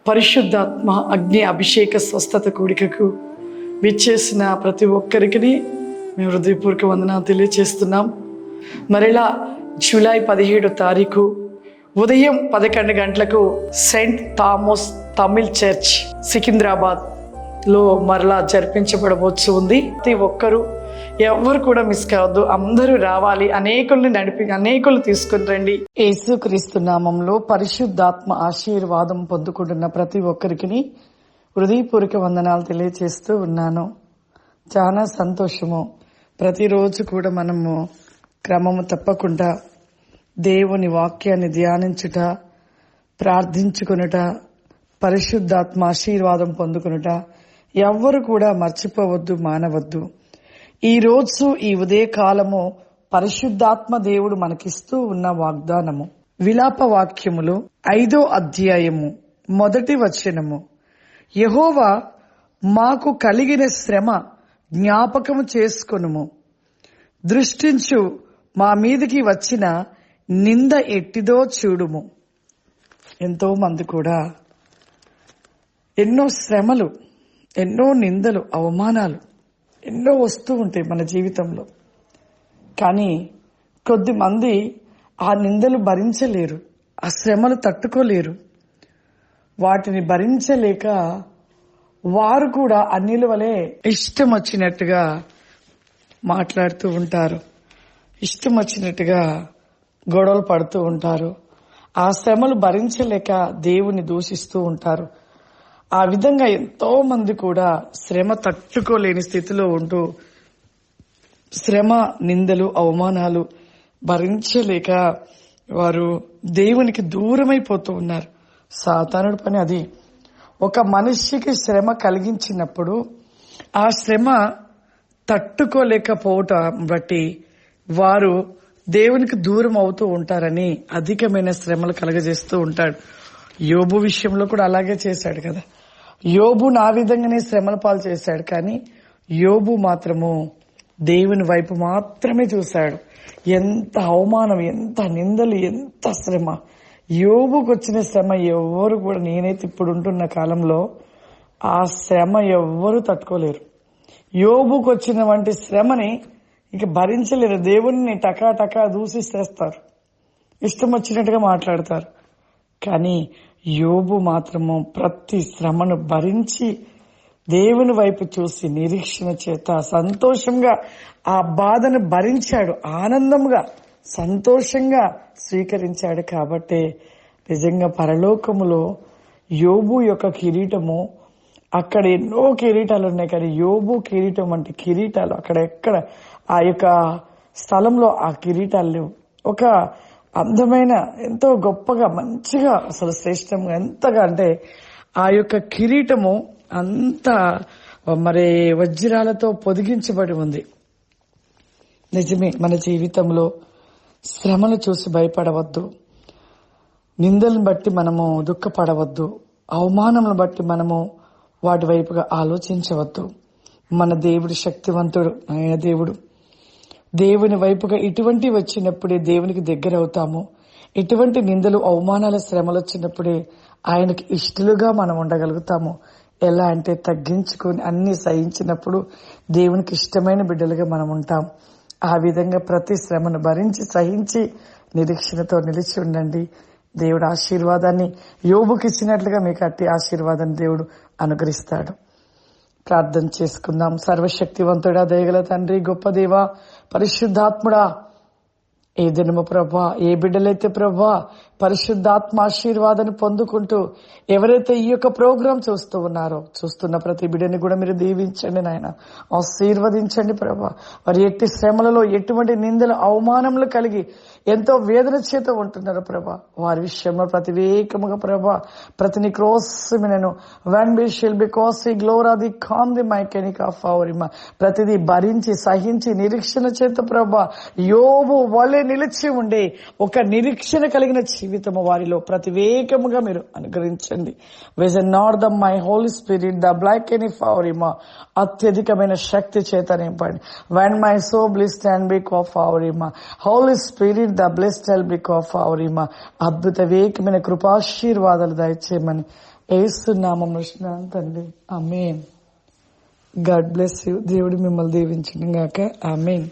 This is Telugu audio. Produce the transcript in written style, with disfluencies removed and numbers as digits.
పరిశుద్ధాత్మ అగ్ని అభిషేక స్వస్థత కూడికకు విచ్చేసిన ప్రతి ఒక్కరికి మేము హృదయపూర్వక వందనాలు తెలియజేస్తున్నాం. మరలా జూలై 17 తారీఖు ఉదయం 11 గంటలకు సెయింట్ థామస్ తమిళ్ చర్చ్ సికింద్రాబాద్లో మరలా జరిపించబడవచ్చు ఉంది. ప్రతి ఒక్కరూ ఎవరు కూడా మిస్ కావద్దు, అందరూ రావాలి. అనేకులు తీసుకుని రండి. యేసుక్రీస్తు నామంలో పరిశుద్ధాత్మ ఆశీర్వాదం పొందుకుంటున్న ప్రతి ఒక్కరికి హృదయపూర్వక వందనాలు తెలియజేస్తూ ఉన్నాను. చాలా సంతోషము. ప్రతిరోజు కూడా మనము క్రమము తప్పకుండా దేవుని వాక్యాన్ని ధ్యానించుట, ప్రార్థించుకొనుట, పరిశుద్ధాత్మ ఆశీర్వాదం పొందుకొనుట ఎవ్వరు కూడా మర్చిపోవద్దు, మానవద్దు. ఈరోజు ఈ ఉదయకాలము పరిశుద్ధాత్మ దేవుడు మనకిస్తూ ఉన్న వాగ్దానము విలాప వాక్యములు 5వ అధ్యాయము 1వ వచనము. యెహోవా మాకు కలిగిన శ్రమ జ్ఞాపకము చేసుకొనుము, దృష్టించు మా మీదికి వచ్చిన నింద ఎట్టిదో చూడుము. ఎంతో మంది కూడా ఎన్నో శ్రమలు, ఎన్నో నిందలు, అవమానాలు ఎన్నో వస్తూ ఉంటాయి మన జీవితంలో. కానీ కొద్దిమంది ఆ నిందలు భరించలేరు, ఆ శ్రమలు తట్టుకోలేరు. వాటిని భరించలేక వారు కూడా అన్నిల వలె ఇష్టం వచ్చినట్టుగా మాట్లాడుతూ ఉంటారు, ఇష్టం వచ్చినట్టుగా గొడవలు పడుతూ ఉంటారు. ఆ శ్రమలు భరించలేక దేవుని దూషిస్తూ ఉంటారు. ఆ విధంగా ఎంతో మంది కూడా శ్రమ తట్టుకోలేని స్థితిలో ఉంటూ శ్రమ, నిందలు, అవమానాలు భరించలేక వారు దేవునికి దూరమైపోతూ ఉన్నారు. సాతానుడి పని అది. ఒక మనిషికి శ్రమ కలిగించినప్పుడు ఆ శ్రమ తట్టుకోలేకపోవటం బట్టి వారు దేవునికి దూరం అవుతూ ఉంటారని అధికమైన శ్రమలు కలగజేస్తూ ఉంటాడు. యోబు విషయంలో కూడా అలాగే చేశాడు కదా. యోబు నా విధంగానే శ్రమల పాలు చేశాడు, కానీ యోబు మాత్రము దేవుని వైపు మాత్రమే చూశాడు. ఎంత అవమానం, ఎంత నిందలు, ఎంత శ్రమ. యోబుకు వచ్చిన శ్రమ ఎవ్వరు కూడా, నేనైతే ఇప్పుడు ఉంటున్న కాలంలో ఆ శ్రమ ఎవ్వరు తట్టుకోలేరు. యోబుకు వచ్చిన వంటి శ్రమని ఇక భరించలేరు. దేవుడిని టకా దూషిస్తేస్తారు, ఇష్టం వచ్చినట్టుగా మాట్లాడతారు. కానీ యోబు మాత్రము ప్రతి శ్రమను భరించి దేవుని వైపు చూసి నిరీక్షణ చేత సంతోషంగా ఆ బాధను భరించాడు. ఆనందంగా, సంతోషంగా స్వీకరించాడు. కాబట్టి నిజంగా పరలోకములో యోబు యొక్క కిరీటము, అక్కడ ఎన్నో కిరీటాలు ఉన్నాయి, కానీ యోబు కిరీటం అంటే కిరీటాలు అక్కడ ఎక్కడ ఆ యొక్క స్థలంలో ఆ కిరీటాలు లేవు. ఒక అందమైన, ఎంతో గొప్పగా, మంచిగా, అసలు శ్రేష్టంగా, ఎంతగా అంటే ఆ యొక్క కిరీటము అంత మరి వజ్రాలతో పొదిగించబడి ఉంది. నిజమే, మన జీవితంలో శ్రమను చూసి భయపడవద్దు, నిందలను బట్టి మనము దుఃఖపడవద్దు, అవమానములను బట్టి మనము వాటి వైపుగా ఆలోచించవద్దు. మన దేవుడు శక్తివంతుడు. ఆయన దేవుని వైపుగా ఇటువంటి వచ్చినప్పుడే దేవునికి దగ్గర అవుతాము. ఇటువంటి నిందలు, అవమానాల, శ్రమలు వచ్చినప్పుడే ఆయనకి ఇష్టలుగా మనం ఉండగలుగుతాము. ఎలా అంటే తగ్గించుకొని అన్ని సహించినప్పుడు దేవునికి ఇష్టమైన బిడ్డలుగా మనం ఉంటాం. ఆ విధంగా ప్రతి శ్రమను భరించి సహించి నిరీక్షణతో నిలిచి ఉండండి. దేవుడు ఆశీర్వాదాన్ని యోబుకి ఇచ్చినట్లుగా మీకు అట్టి ఆశీర్వాదాన్ని దేవుడు అనుగ్రహిస్తాడు. ప్రార్థన చేసుకుందాం. సర్వశక్తివంతుడా, దయగల తండ్రి, గొప్ప దేవా, పరిశుద్ధాత్ముడా, ఏ దినము ప్రభా, ఏ బిడ్డలైతే ప్రభా పరిశుద్ధాత్మ ఆశీర్వాదాన్ని పొందుకుంటూ ఎవరైతే ఈ యొక్క ప్రోగ్రాం చూస్తూ ఉన్నారో, చూస్తున్న ప్రతి బిడ్డని కూడా మీరు దీవించండి నాయన, ఆశీర్వదించండి ప్రభా. వారి ఎట్టి శ్రమలలో, ఎటువంటి నిందలు, అవమానములు కలిగి ఎంతో వేదన చేత ఉంటున్నారు ప్రభా. వారి విషయంలో ప్రతివేకముగా ప్రభా, ప్రతి నీ క్రోసమినను వెన్ బి షిల్ బికాస్ ఈ గ్లోరా ది కామ్ ది మైకెనిక్ ఆఫ్ అవరిమ, ప్రతిదీ భరించి సహించి నిరీక్షణ చేత ప్రభా యోబు వలె నిలిచి ఉండే ఒక నిరీక్షణ కలిగిన జీవితము వారిలో ప్రతివేకముగా మీరు అనుగ్రహించండి. విజన్ నాట్ ద మై హోలీ స్పిరిట్ ద బ్లాక్ ఎనీ ఫవరిమా, అత్యధికమైన శక్తి చేత నింపండి. వెన్ మై సో బ్లిస్డ్ అండ్ బిక్ ఆఫ్ అవరిమా, హోలీ స్పిరిట్ ద బ్లిస్డ్ అండ్ బిక్ ఆఫ్ అవరిమా, అద్భుత వేకమైన కృపాశీర్వాదాలు దయచేయమని ఏస్తున్నామం తండ్రి. ఆమేన్. God bless you. దేవుడు మిమ్మల్ని దీవించును గాక. ఆమేన్.